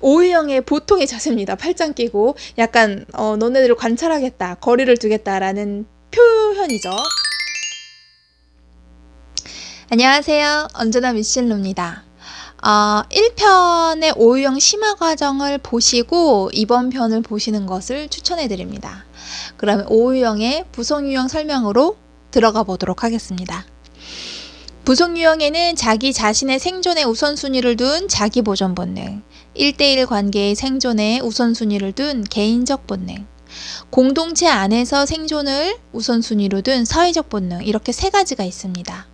O유형의 보통의 자세입니다. 팔짱 끼고 약간 너네들을 관찰하겠다, 거리를 두겠다라는 표현이죠. 안녕하세요. 언제나 미실로입니다. 1편의 O유형 심화 과정을 보시고 이번 편을 보시는 것을 추천해 드립니다. 그러면 O유형의 부속유형 설명으로 들어가 보도록 하겠습니다. 부속유형에는 자기 자신의 생존에 우선순위를 둔 자기보존 본능, 1대1 관계의 생존에 우선순위를 둔 개인적 본능, 공동체 안에서 생존을 우선순위로 둔 사회적 본능, 이렇게 세 가지가 있습니다.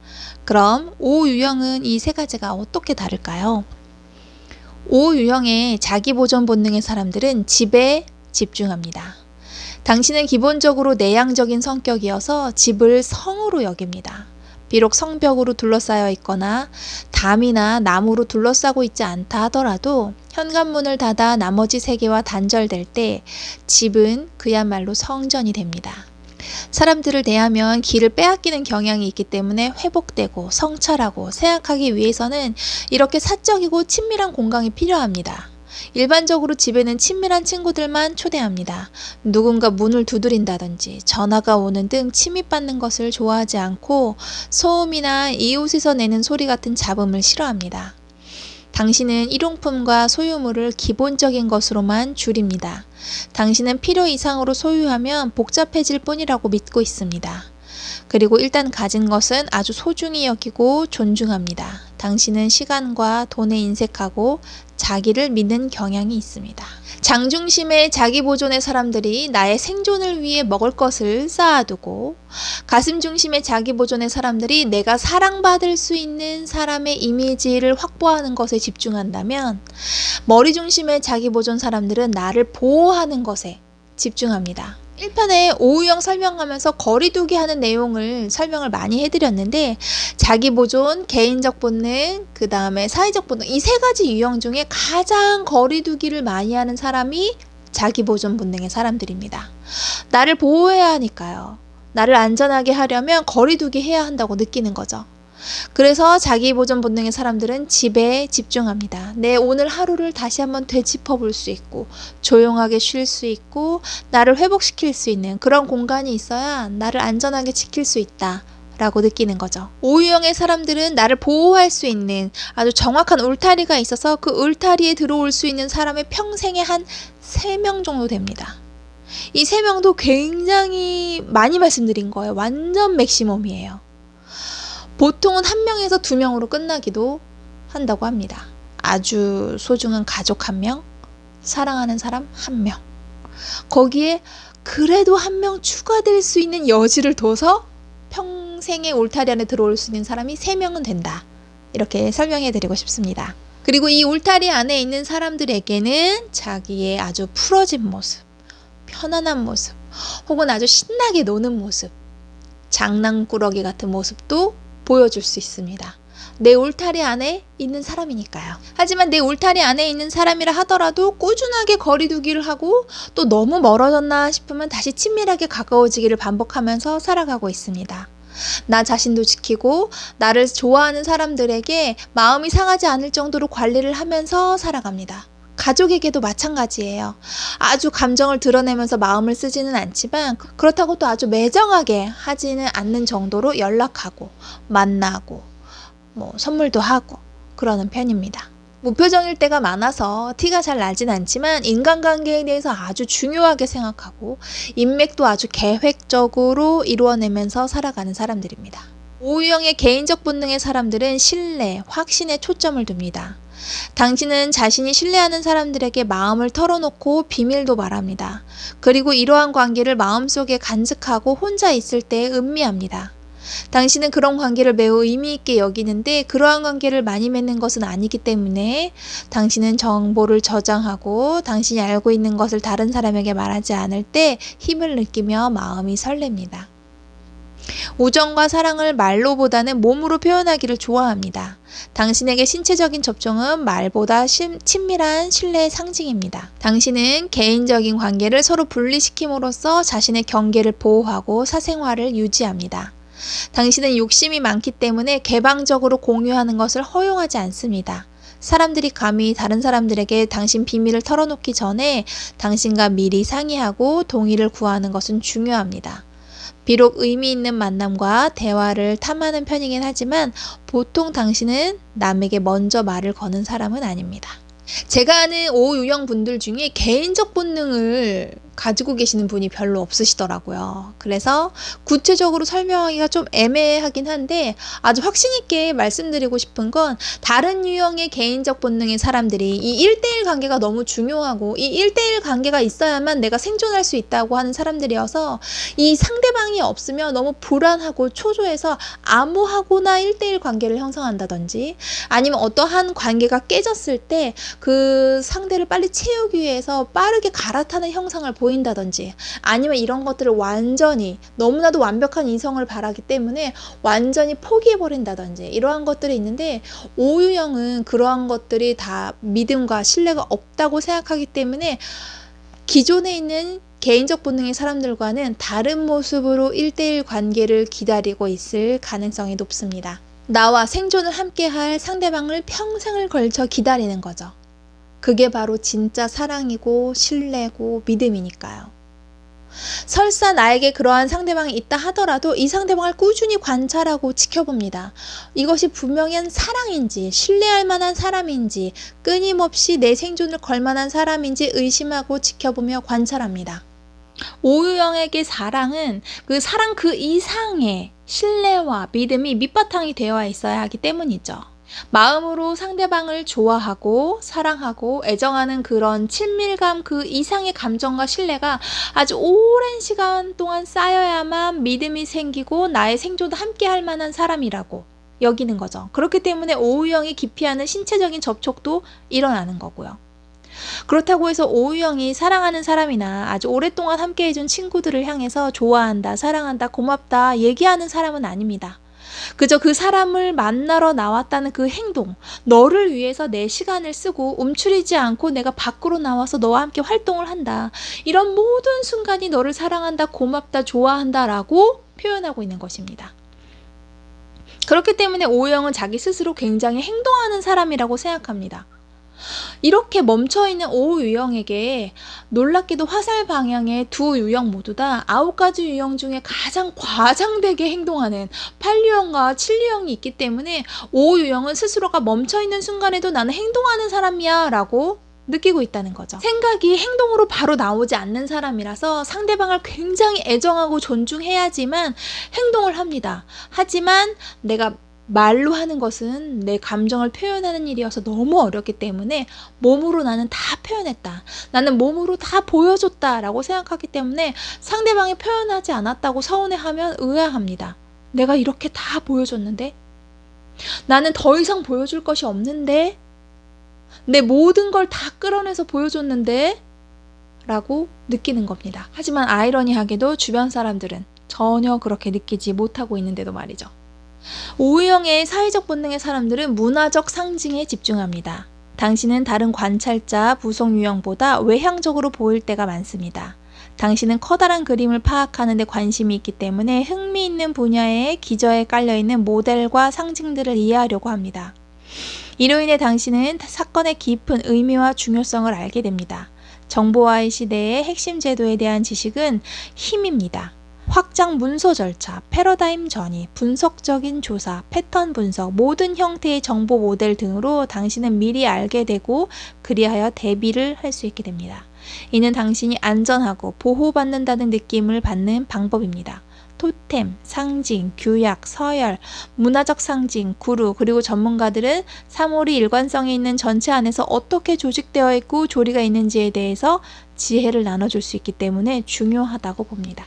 그럼 O유형은 이 세 가지가 어떻게 다를까요? O유형의 자기보존 본능의 사람들은 집에 집중합니다. 당신은 기본적으로 내향적인 성격이어서 집을 성으로 여깁니다. 비록 성벽으로 둘러싸여 있거나 담이나 나무로 둘러싸고 있지 않다 하더라도 현관문을 닫아 나머지 세계와 단절될 때 집은 그야말로 성전이 됩니다. 사람들을 대하면 기를 빼앗기는 경향이 있기 때문에 회복되고 성찰하고 생각하기 위해서는 이렇게 사적이고 친밀한 공간이 필요합니다. 일반적으로 집에는 친밀한 친구들만 초대합니다. 누군가 문을 두드린다든지 전화가 오는 등 침입받는 것을 좋아하지 않고 소음이나 이웃에서 내는 소리 같은 잡음을 싫어합니다. 당신은 일용품과 소유물을 기본적인 것으로만 줄입니다. 당신은 필요 이상으로 소유하면 복잡해질 뿐이라고 믿고 있습니다. 그리고 일단 가진 것은 아주 소중히 여기고 존중합니다. 당신은 시간과 돈에 인색하고 자기를 믿는 경향이 있습니다. 장중심의 자기보존의 사람들이 나의 생존을 위해 먹을 것을 쌓아두고, 가슴 중심의 자기보존의 사람들이 내가 사랑받을 수 있는 사람의 이미지를 확보하는 것에 집중한다면, 머리 중심의 자기보존 사람들은 나를 보호하는 것에 집중합니다. 1편에 O유형 설명하면서 거리두기 하는 내용을 설명을 많이 해드렸는데, 자기보존, 개인적 본능, 그 다음에 사회적 본능, 이 세 가지 유형 중에 가장 거리두기를 많이 하는 사람이 자기보존 본능의 사람들입니다. 나를 보호해야 하니까요. 나를 안전하게 하려면 거리두기 해야 한다고 느끼는 거죠. 그래서 자기보존 본능의 사람들은 집에 집중합니다. 내 오늘 하루를 다시 한번 되짚어 볼 수 있고, 조용하게 쉴 수 있고, 나를 회복시킬 수 있는 그런 공간이 있어야 나를 안전하게 지킬 수 있다 라고 느끼는 거죠. O유형의 사람들은 나를 보호할 수 있는 아주 정확한 울타리가 있어서 그 울타리에 들어올 수 있는 사람의 평생에 한 3명 정도 됩니다. 이 3명도 굉장히 많이 말씀드린 거예요. 완전 맥시멈이에요. 보통은 1명에서 2명으로 끝나기도 한다고 합니다. 아주 소중한 가족 1명, 사랑하는 사람 1명. 거기에 그래도 1명 추가될 수 있는 여지를 둬서 평생의 울타리 안에 들어올 수 있는 사람이 3명은 된다. 이렇게 설명해 드리고 싶습니다. 그리고 이 울타리 안에 있는 사람들에게는 자기의 아주 풀어진 모습, 편안한 모습, 혹은 아주 신나게 노는 모습, 장난꾸러기 같은 모습도 보여줄 수 있습니다. 내 울타리 안에 있는 사람이니까요. 하지만 내 울타리 안에 있는 사람이라 하더라도 꾸준하게 거리두기를 하고 또 너무 멀어졌나 싶으면 다시 친밀하게 가까워지기를 반복하면서 살아가고 있습니다. 나 자신도 지키고 나를 좋아하는 사람들에게 마음이 상하지 않을 정도로 관리를 하면서 살아갑니다. 가족에게도 마찬가지예요. 아주 감정을 드러내면서 마음을 쓰지는 않지만 그렇다고 또 아주 매정하게 하지는 않는 정도로 연락하고 만나고 선물도 하고 그러는 편입니다. 무표정일 때가 많아서 티가 잘 나진 않지만 인간관계에 대해서 아주 중요하게 생각하고 인맥도 아주 계획적으로 이루어내면서 살아가는 사람들입니다. O유형의 개인적 본능의 사람들은 신뢰, 확신에 초점을 둡니다. 당신은 자신이 신뢰하는 사람들에게 마음을 털어놓고 비밀도 말합니다. 그리고 이러한 관계를 마음속에 간직하고 혼자 있을 때 음미합니다. 당신은 그런 관계를 매우 의미 있게 여기는데 그러한 관계를 많이 맺는 것은 아니기 때문에 당신은 정보를 저장하고 당신이 알고 있는 것을 다른 사람에게 말하지 않을 때 힘을 느끼며 마음이 설렙니다. 우정과 사랑을 말로보다는 몸으로 표현하기를 좋아합니다. 당신에게 신체적인 접촉은 말보다 친밀한 신뢰의 상징입니다. 당신은 개인적인 관계를 서로 분리시킴으로써 자신의 경계를 보호하고 사생활을 유지합니다. 당신은 욕심이 많기 때문에 개방적으로 공유하는 것을 허용하지 않습니다. 사람들이 감히 다른 사람들에게 당신 비밀을 털어놓기 전에 당신과 미리 상의하고 동의를 구하는 것은 중요합니다. 비록 의미 있는 만남과 대화를 탐하는 편이긴 하지만 보통 당신은 남에게 먼저 말을 거는 사람은 아닙니다. 제가 아는 O유형 분들 중에 개인적 본능을 가지고 계시는 분이 별로 없으시더라고요. 그래서 구체적으로 설명하기가 좀 애매하긴 한데 아주 확신 있게 말씀드리고 싶은 건 다른 유형의 개인적 본능의 사람들이 이 1대1 관계가 너무 중요하고 이 1대1 관계가 있어야만 내가 생존할 수 있다고 하는 사람들이어서 이 상대방이 없으면 너무 불안하고 초조해서 암호하거나 1대1 관계를 형성한다든지 아니면 어떠한 관계가 깨졌을 때 그 상대를 빨리 채우기 위해서 빠르게 갈아타는 형상을 보인다든지 아니면 이런 것들을 완전히 너무나도 완벽한 이성을 바라기 때문에 완전히 포기해버린다든지 이러한 것들이 있는데 O유형은 그러한 것들이 다 믿음과 신뢰가 없다고 생각하기 때문에 기존에 있는 개인적 본능의 사람들과는 다른 모습으로 1대1 관계를 기다리고 있을 가능성이 높습니다. 나와 생존을 함께할 상대방을 평생을 걸쳐 기다리는 거죠. 그게 바로 진짜 사랑이고 신뢰고 믿음이니까요. 설사 나에게 그러한 상대방이 있다 하더라도 이 상대방을 꾸준히 관찰하고 지켜봅니다. 이것이 분명한 사랑인지 신뢰할 만한 사람인지 끊임없이 내 생존을 걸 만한 사람인지 의심하고 지켜보며 관찰합니다. O유형에게 사랑은 그 사랑 그 이상의 신뢰와 믿음이 밑바탕이 되어 있어야 하기 때문이죠. 마음으로 상대방을 좋아하고 사랑하고 애정하는 그런 친밀감 그 이상의 감정과 신뢰가 아주 오랜 시간 동안 쌓여야만 믿음이 생기고 나의 생존도 함께 할 만한 사람이라고 여기는 거죠. 그렇기 때문에 O유형이 기피하는 신체적인 접촉도 일어나는 거고요. 그렇다고 해서 O유형이 사랑하는 사람이나 아주 오랫동안 함께 해준 친구들을 향해서 좋아한다, 사랑한다, 고맙다 얘기하는 사람은 아닙니다. 그저 그 사람을 만나러 나왔다는 그 행동, 너를 위해서 내 시간을 쓰고 움츠리지 않고 내가 밖으로 나와서 너와 함께 활동을 한다. 이런 모든 순간이 너를 사랑한다, 고맙다, 좋아한다 라고 표현하고 있는 것입니다. 그렇기 때문에 O유형은 자기 스스로 굉장히 행동하는 사람이라고 생각합니다. 이렇게 멈춰있는 O유형에게 놀랍게도 화살 방향의 두 유형 모두 다 9가지 유형 중에 가장 과장되게 행동하는 8유형과 7유형이 있기 때문에 O유형은 스스로가 멈춰있는 순간에도 나는 행동하는 사람이야 라고 느끼고 있다는 거죠. 생각이 행동으로 바로 나오지 않는 사람이라서 상대방을 굉장히 애정하고 존중해야지만 행동을 합니다. 하지만 내가 말로 하는 것은 내 감정을 표현하는 일이어서 너무 어렵기 때문에 몸으로 나는 다 표현했다. 나는 몸으로 다 보여줬다 라고 생각하기 때문에 상대방이 표현하지 않았다고 서운해하면 의아합니다. 내가 이렇게 다 보여줬는데? 나는 더 이상 보여줄 것이 없는데? 내 모든 걸 다 끌어내서 보여줬는데? 라고 느끼는 겁니다. 하지만 아이러니하게도 주변 사람들은 전혀 그렇게 느끼지 못하고 있는데도 말이죠. O유형의 사회적 본능의 사람들은 문화적 상징에 집중합니다. 당신은 다른 관찰자 부속 유형보다 외향적으로 보일 때가 많습니다. 당신은 커다란 그림을 파악하는 데 관심이 있기 때문에 흥미있는 분야의 기저에 깔려있는 모델과 상징들을 이해하려고 합니다. 이로 인해 당신은 사건의 깊은 의미와 중요성을 알게 됩니다. 정보화의 시대의 핵심 제도에 대한 지식은 힘입니다. 확장 문서 절차, 패러다임 전이, 분석적인 조사, 패턴 분석, 모든 형태의 정보 모델 등으로 당신은 미리 알게 되고 그리하여 대비를 할 수 있게 됩니다. 이는 당신이 안전하고 보호받는다는 느낌을 받는 방법입니다. 토템, 상징, 규약, 서열, 문화적 상징, 구루, 그리고 전문가들은 사물이 일관성이 있는 전체 안에서 어떻게 조직되어 있고 조리가 있는지에 대해서 지혜를 나눠줄 수 있기 때문에 중요하다고 봅니다.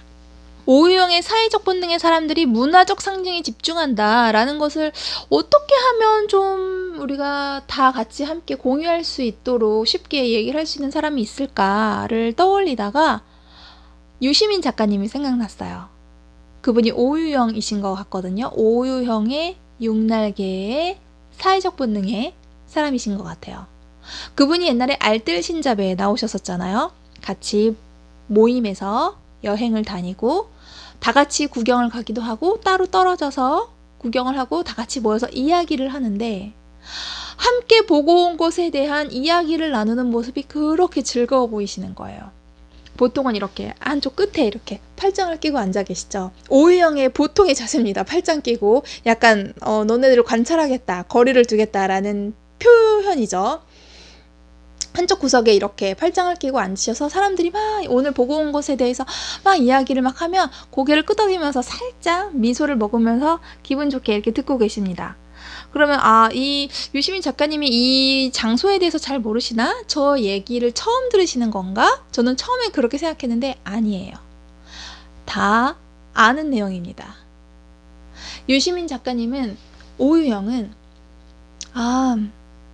O유형의 사회적 본능의 사람들이 문화적 상징에 집중한다 라는 것을 어떻게 하면 좀 우리가 다 같이 함께 공유할 수 있도록 쉽게 얘기를 할 수 있는 사람이 있을까를 떠올리다가 유시민 작가님이 생각났어요. 그분이 O유형이신 것 같거든요. O유형의 6날개의 사회적 본능의 사람이신 것 같아요. 그분이 옛날에 알뜰신잡에 나오셨었잖아요. 같이 모임에서 여행을 다니고 다 같이 구경을 가기도 하고 따로 떨어져서 구경을 하고 다 같이 모여서 이야기를 하는데 함께 보고 온 것에 대한 이야기를 나누는 모습이 그렇게 즐거워 보이시는 거예요. 보통은 이렇게 한쪽 끝에 이렇게 팔짱을 끼고 앉아 계시죠. 오유형의 보통의 자세입니다. 팔짱 끼고 약간 너네들을 관찰하겠다, 거리를 두겠다라는 표현이죠. 한쪽 구석에 이렇게 팔짱을 끼고 앉으셔서 사람들이 막 오늘 보고 온 것에 대해서 막 이야기를 막 하면 고개를 끄덕이면서 살짝 미소를 먹으면서 기분 좋게 이렇게 듣고 계십니다. 그러면 이 유시민 작가님이 이 장소에 대해서 잘 모르시나? 저 얘기를 처음 들으시는 건가? 저는 처음에 그렇게 생각했는데 아니에요. 다 아는 내용입니다. 유시민 작가님은 오유형은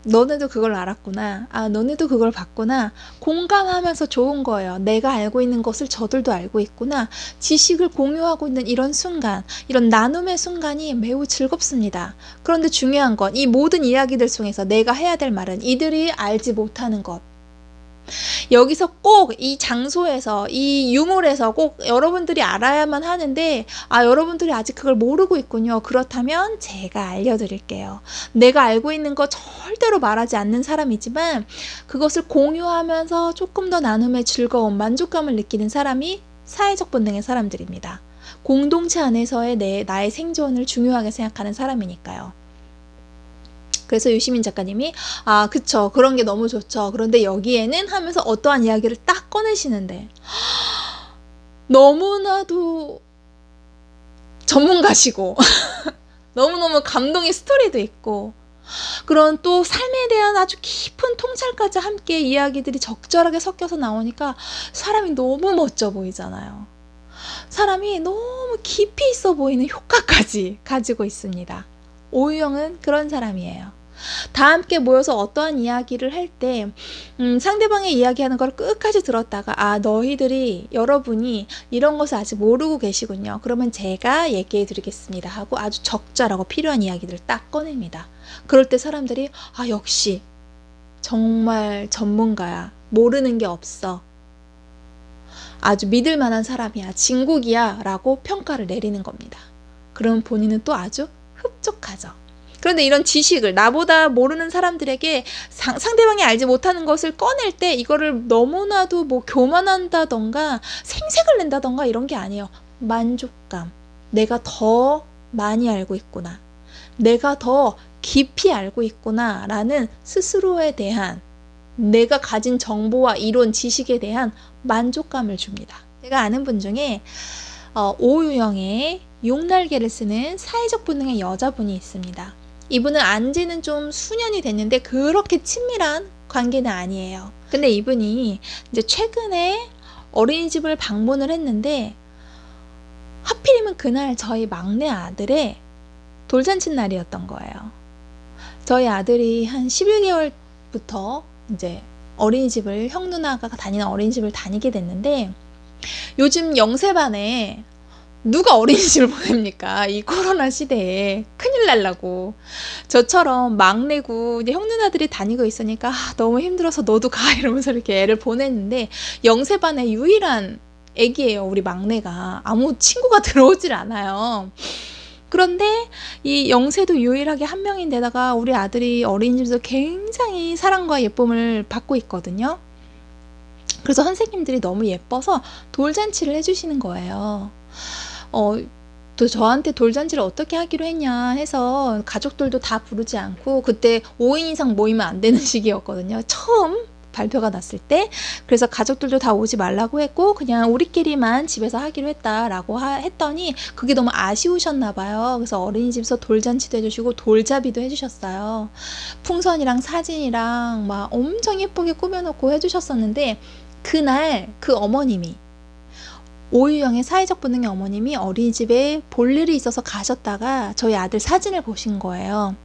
너네도 그걸 알았구나. 너네도 그걸 봤구나. 공감하면서 좋은 거예요. 내가 알고 있는 것을 저들도 알고 있구나. 지식을 공유하고 있는 이런 순간, 이런 나눔의 순간이 매우 즐겁습니다. 그런데 중요한 건 이 모든 이야기들 중에서 내가 해야 될 말은 이들이 알지 못하는 것. 여기서 꼭 이 장소에서 이 유물에서 꼭 여러분들이 알아야만 하는데 여러분들이 아직 그걸 모르고 있군요. 그렇다면 제가 알려드릴게요. 내가 알고 있는 거 절대로 말하지 않는 사람이지만 그것을 공유하면서 조금 더 나눔의 즐거움, 만족감을 느끼는 사람이 사회적 본능의 사람들입니다. 공동체 안에서의 나의 생존을 중요하게 생각하는 사람이니까요. 그래서 유시민 작가님이 그쵸, 그런 게 너무 좋죠. 그런데 여기에는 하면서 어떠한 이야기를 딱 꺼내시는데 너무나도 전문가시고 너무너무 감동의 스토리도 있고 그런 또 삶에 대한 아주 깊은 통찰까지 함께 이야기들이 적절하게 섞여서 나오니까 사람이 너무 멋져 보이잖아요. 사람이 너무 깊이 있어 보이는 효과까지 가지고 있습니다. 오유형은 그런 사람이에요. 다 함께 모여서 어떠한 이야기를 할 때 상대방의 이야기하는 걸 끝까지 들었다가 여러분이 이런 것을 아직 모르고 계시군요. 그러면 제가 얘기해 드리겠습니다 하고 아주 적절하고 필요한 이야기들을 딱 꺼냅니다. 그럴 때 사람들이 역시 정말 전문가야. 모르는 게 없어. 아주 믿을 만한 사람이야. 진국이야 라고 평가를 내리는 겁니다. 그럼 본인은 또 아주 흡족하죠. 그런데 이런 지식을 나보다 모르는 사람들에게 상대방이 알지 못하는 것을 꺼낼 때 이거를 너무나도 교만한다던가 생색을 낸다던가 이런 게 아니에요. 만족감. 내가 더 많이 알고 있구나. 내가 더 깊이 알고 있구나 라는 스스로에 대한 내가 가진 정보와 이론, 지식에 대한 만족감을 줍니다. 제가 아는 분 중에 오유형의 용날개를 쓰는 사회적 본능의 여자분이 있습니다. 이분은 안지는 좀 수년이 됐는데 그렇게 친밀한 관계는 아니에요. 근데 이분이 이제 최근에 어린이집을 방문을 했는데 하필이면 그날 저희 막내 아들의 돌잔치 날이었던 거예요. 저희 아들이 한 11개월부터 이제 어린이집을 형 누나가 다니는 어린이집을 다니게 됐는데 요즘 영세반에 누가 어린이집을 보냅니까? 이 코로나 시대에 큰일 날라고. 저처럼 막내고 이제 형 누나들이 다니고 있으니까 너무 힘들어서 너도 가 이러면서 이렇게 애를 보냈는데 영세반의 유일한 애기예요. 우리 막내가. 아무 친구가 들어오질 않아요. 그런데 이 영세도 유일하게 한 명인데다가 우리 아들이 어린이집에서 굉장히 사랑과 예쁨을 받고 있거든요. 그래서 선생님들이 너무 예뻐서 돌잔치를 해주시는 거예요. 또 저한테 돌잔치를 어떻게 하기로 했냐 해서 가족들도 다 부르지 않고 그때 5인 이상 모이면 안 되는 시기였거든요. 처음 발표가 났을 때. 그래서 가족들도 다 오지 말라고 했고 그냥 우리끼리만 집에서 하기로 했다라고 했더니 그게 너무 아쉬우셨나 봐요. 그래서 어린이집에서 돌잔치도 해주시고 돌잡이도 해주셨어요. 풍선이랑 사진이랑 막 엄청 예쁘게 꾸며놓고 해주셨었는데 그날 그 어머님이 오유형의 사회적 본능의 어머님이 어린이집에 볼 일이 있어서 가셨다가 저희 아들 사진을 보신 거예요.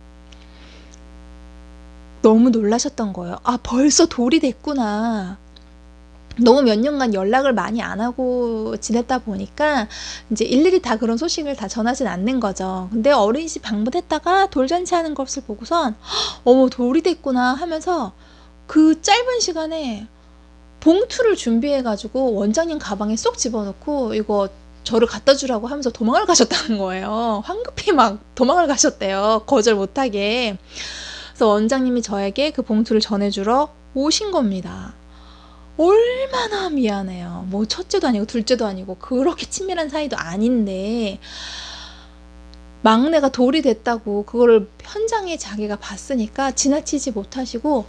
너무 놀라셨던 거예요. 벌써 돌이 됐구나. 너무 몇 년간 연락을 많이 안 하고 지냈다 보니까 이제 일일이 다 그런 소식을 다 전하진 않는 거죠. 근데 어린이집 방문했다가 돌잔치 하는 것을 보고선 어머 돌이 됐구나 하면서 그 짧은 시간에 봉투를 준비해가지고 원장님 가방에 쏙 집어넣고 이거 저를 갖다 주라고 하면서 도망을 가셨다는 거예요. 황급히 막 도망을 가셨대요. 거절 못하게. 그래서 원장님이 저에게 그 봉투를 전해주러 오신 겁니다. 얼마나 미안해요. 뭐 첫째도 아니고 둘째도 아니고 그렇게 친밀한 사이도 아닌데 막내가 돌이 됐다고 그거를 현장에 자기가 봤으니까 지나치지 못하시고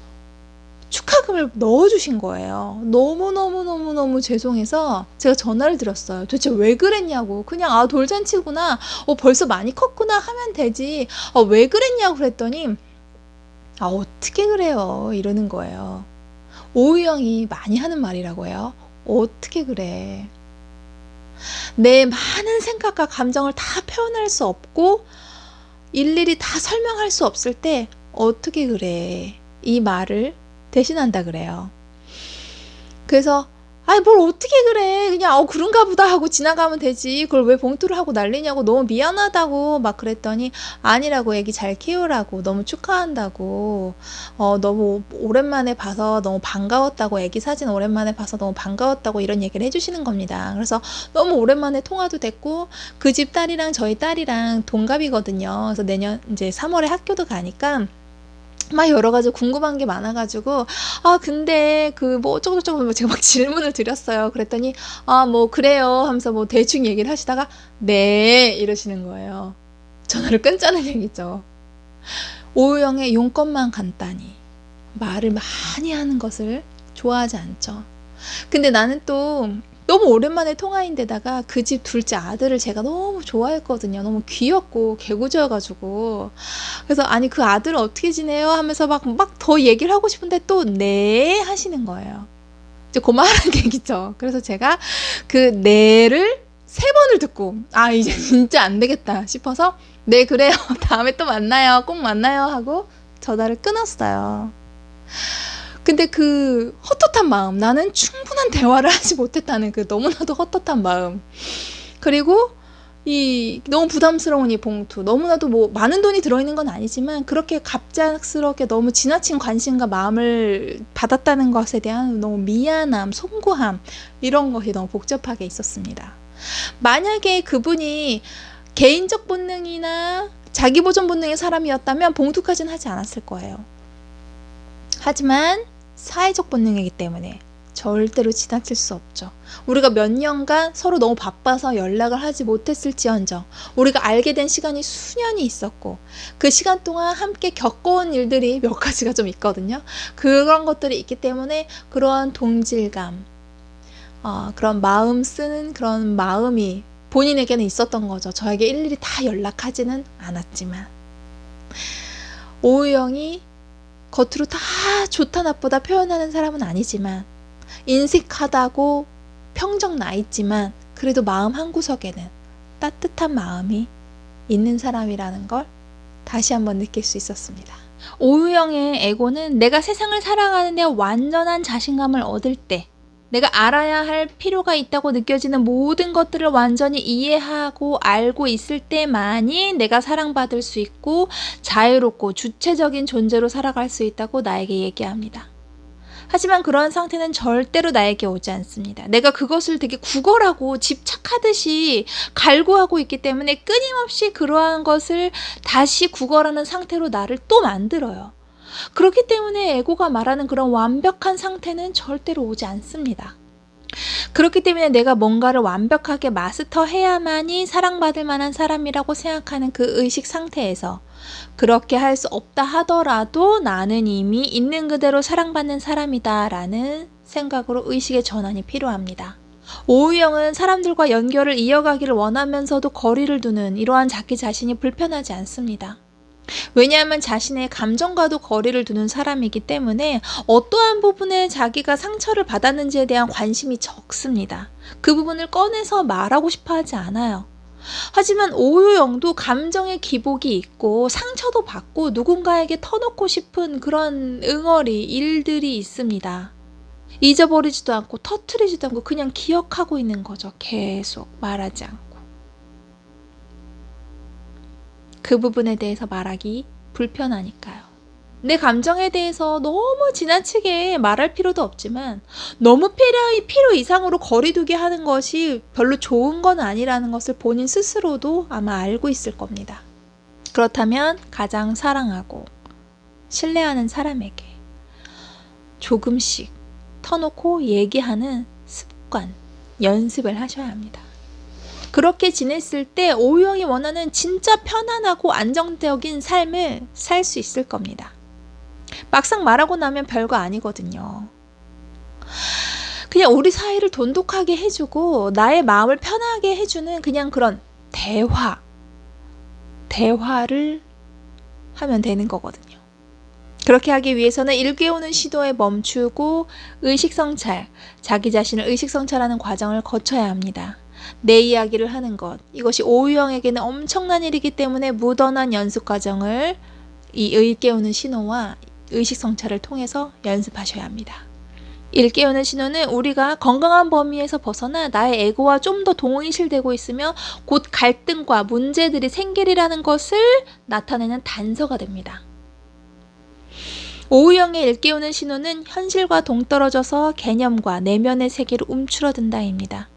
축하금을 넣어주신 거예요. 너무너무너무너무 죄송해서 제가 전화를 드렸어요. 도대체 왜 그랬냐고. 그냥 돌잔치구나. 벌써 많이 컸구나 하면 되지. 왜 그랬냐고 그랬더니 어떻게 그래요 이러는 거예요. 오유영이 많이 하는 말이라고 해요. 어떻게 그래. 내 많은 생각과 감정을 다 표현할 수 없고 일일이 다 설명할 수 없을 때 어떻게 그래. 이 말을 대신한다 그래요. 그래서 뭘 어떻게 그래. 그냥 그런가 보다 하고 지나가면 되지. 그걸 왜 봉투를 하고 난리냐고. 너무 미안하다고 막 그랬더니 아니라고. 애기 잘 키우라고. 너무 축하한다고. 너무 오랜만에 봐서 너무 반가웠다고. 애기 사진 오랜만에 봐서 너무 반가웠다고 이런 얘기를 해주시는 겁니다. 그래서 너무 오랜만에 통화도 됐고 그 집 딸이랑 저희 딸이랑 동갑이거든요. 그래서 내년 이제 3월에 학교도 가니까 막 여러 가지 궁금한 게 많아가지고 근데 그 뭐 어쩌고저쩌고 제가 막 질문을 드렸어요. 그랬더니 뭐 그래요 하면서 뭐 대충 얘기를 하시다가 네 이러시는 거예요. 전화를 끊자는 얘기죠. 오유영의 용건만 간단히 말을 많이 하는 것을 좋아하지 않죠. 근데 나는 또 너무 오랜만에 통화인데다가 그 집 둘째 아들을 제가 너무 좋아했거든요. 너무 귀엽고 개구저여가지고. 그래서 아니 그 아들은 어떻게 지내요? 하면서 막 더 얘기를 하고 싶은데 또 네 하시는 거예요. 이제 고마워하는 얘기죠. 그래서 제가 그 네를 3번을 듣고 이제 진짜 안 되겠다 싶어서 네 그래요. 다음에 또 만나요. 꼭 만나요 하고 전화를 끊었어요. 근데 그 헛헛한 마음, 나는 충분한 대화를 하지 못했다는 그 너무나도 헛헛한 마음, 그리고 이 너무 부담스러운 이 봉투, 너무나도 뭐 많은 돈이 들어있는 건 아니지만 그렇게 갑작스럽게 너무 지나친 관심과 마음을 받았다는 것에 대한 너무 미안함, 송구함, 이런 것이 너무 복잡하게 있었습니다. 만약에 그분이 개인적 본능이나 자기 보존 본능의 사람이었다면 봉투까지는 하지 않았을 거예요. 하지만 사회적 본능이기 때문에 절대로 지나칠 수 없죠. 우리가 몇 년간 서로 너무 바빠서 연락을 하지 못했을지언정 우리가 알게 된 시간이 수년이 있었고 그 시간 동안 함께 겪어온 일들이 몇 가지가 좀 있거든요. 그런 것들이 있기 때문에 그러한 동질감, 그런 마음 쓰는 그런 마음이 본인에게는 있었던 거죠. 저에게 일일이 다 연락하지는 않았지만. 오유영이 겉으로 다 좋다 나쁘다 표현하는 사람은 아니지만 인색하다고 평정 나 있지만 그래도 마음 한구석에는 따뜻한 마음이 있는 사람이라는 걸 다시 한번 느낄 수 있었습니다. 오유영의 에고는 내가 세상을 살아가는 데 완전한 자신감을 얻을 때, 내가 알아야 할 필요가 있다고 느껴지는 모든 것들을 완전히 이해하고 알고 있을 때만이 내가 사랑받을 수 있고 자유롭고 주체적인 존재로 살아갈 수 있다고 나에게 얘기합니다. 하지만 그러한 상태는 절대로 나에게 오지 않습니다. 내가 그것을 되게 구걸하고 집착하듯이 갈구하고 있기 때문에 끊임없이 그러한 것을 다시 구걸하는 상태로 나를 또 만들어요. 그렇기 때문에 에고가 말하는 그런 완벽한 상태는 절대로 오지 않습니다. 그렇기 때문에 내가 뭔가를 완벽하게 마스터해야만이 사랑받을 만한 사람이라고 생각하는 그 의식 상태에서 그렇게 할 수 없다 하더라도 나는 이미 있는 그대로 사랑받는 사람이다 라는 생각으로 의식의 전환이 필요합니다. 오유영은 사람들과 연결을 이어가기를 원하면서도 거리를 두는 이러한 자기 자신이 불편하지 않습니다. 왜냐하면 자신의 감정과도 거리를 두는 사람이기 때문에 어떠한 부분에 자기가 상처를 받았는지에 대한 관심이 적습니다. 그 부분을 꺼내서 말하고 싶어 하지 않아요. 하지만 오유영도 감정의 기복이 있고 상처도 받고 누군가에게 터놓고 싶은 그런 응어리, 일들이 있습니다. 잊어버리지도 않고 터뜨리지도 않고 그냥 기억하고 있는 거죠. 계속 말하지 않고. 그 부분에 대해서 말하기 불편하니까요. 내 감정에 대해서 너무 지나치게 말할 필요도 없지만 너무 필요 이상으로 거리두기 하는 것이 별로 좋은 건 아니라는 것을 본인 스스로도 아마 알고 있을 겁니다. 그렇다면 가장 사랑하고 신뢰하는 사람에게 조금씩 터놓고 얘기하는 습관, 연습을 하셔야 합니다. 그렇게 지냈을 때 오유형이 원하는 진짜 편안하고 안정적인 삶을 살 수 있을 겁니다. 막상 말하고 나면 별거 아니거든요. 그냥 우리 사이를 돈독하게 해주고 나의 마음을 편하게 해주는 그냥 그런 대화를 하면 되는 거거든요. 그렇게 하기 위해서는 일깨우는 시도에 멈추고 의식성찰, 자기 자신을 의식성찰하는 과정을 거쳐야 합니다. 내 이야기를 하는 것, 이것이 오유형에게는 엄청난 일이기 때문에 묻어난 연습 과정을 이 일깨우는 신호와 의식성찰을 통해서 연습하셔야 합니다. 일깨우는 신호는 우리가 건강한 범위에서 벗어나 나의 에고와 좀 더 동의실되고 있으며 곧 갈등과 문제들이 생기리라는 것을 나타내는 단서가 됩니다. 오유형의 일깨우는 신호는 현실과 동떨어져서 개념과 내면의 세계로 움츠러든다입니다.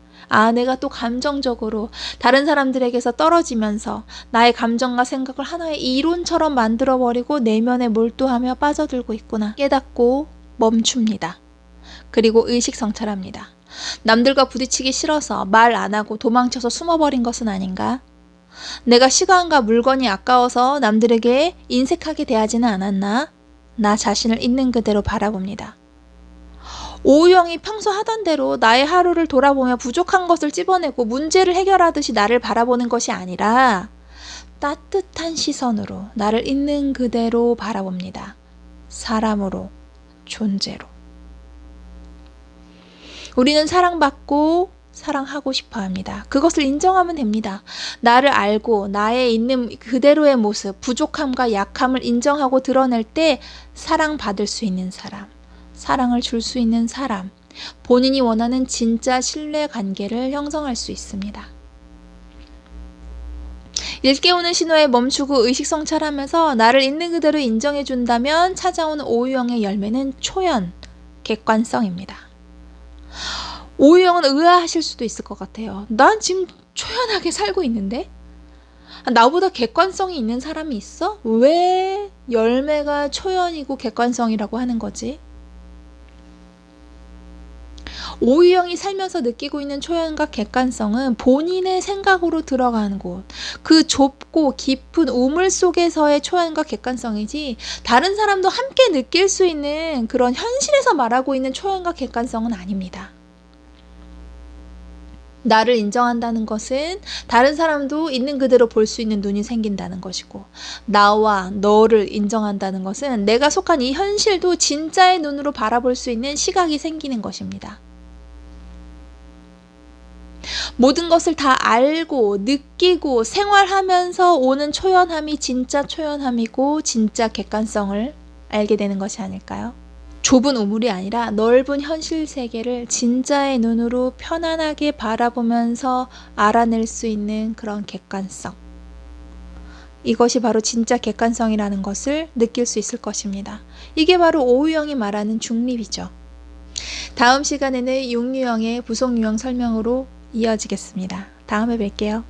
내가 또 감정적으로 다른 사람들에게서 떨어지면서 나의 감정과 생각을 하나의 이론처럼 만들어버리고 내면에 몰두하며 빠져들고 있구나 깨닫고 멈춥니다. 그리고 의식성찰합니다. 남들과 부딪히기 싫어서 말 안 하고 도망쳐서 숨어버린 것은 아닌가? 내가 시간과 물건이 아까워서 남들에게 인색하게 대하지는 않았나? 나 자신을 있는 그대로 바라봅니다. 오유형이 평소 하던 대로 나의 하루를 돌아보며 부족한 것을 찝어내고 문제를 해결하듯이 나를 바라보는 것이 아니라 따뜻한 시선으로 나를 있는 그대로 바라봅니다. 사람으로, 존재로. 우리는 사랑받고 사랑하고 싶어 합니다. 그것을 인정하면 됩니다. 나를 알고 나의 있는 그대로의 모습, 부족함과 약함을 인정하고 드러낼 때 사랑받을 수 있는 사람, 사랑을 줄 수 있는 사람, 본인이 원하는 진짜 신뢰 관계를 형성할 수 있습니다. 일깨우는 신호에 멈추고 의식성찰하면서 나를 있는 그대로 인정해준다면 찾아오는 오유형의 열매는 초연, 객관성입니다. 오유형은 의아하실 수도 있을 것 같아요. 난 지금 초연하게 살고 있는데? 나보다 객관성이 있는 사람이 있어? 왜 열매가 초연이고 객관성이라고 하는 거지? 오유형이 살면서 느끼고 있는 초연과 객관성은 본인의 생각으로 들어가는 곳, 그 좁고 깊은 우물 속에서의 초연과 객관성이지 다른 사람도 함께 느낄 수 있는 그런 현실에서 말하고 있는 초연과 객관성은 아닙니다. 나를 인정한다는 것은 다른 사람도 있는 그대로 볼 수 있는 눈이 생긴다는 것이고, 나와 너를 인정한다는 것은 내가 속한 이 현실도 진짜의 눈으로 바라볼 수 있는 시각이 생기는 것입니다. 모든 것을 다 알고 느끼고 생활하면서 오는 초연함이 진짜 초연함이고 진짜 객관성을 알게 되는 것이 아닐까요? 좁은 우물이 아니라 넓은 현실 세계를 진짜의 눈으로 편안하게 바라보면서 알아낼 수 있는 그런 객관성. 이것이 바로 진짜 객관성이라는 것을 느낄 수 있을 것입니다. 이게 바로 오유형이 말하는 중립이죠. 다음 시간에는 육유형의 부속 유형 설명으로 이어지겠습니다. 다음에 뵐게요.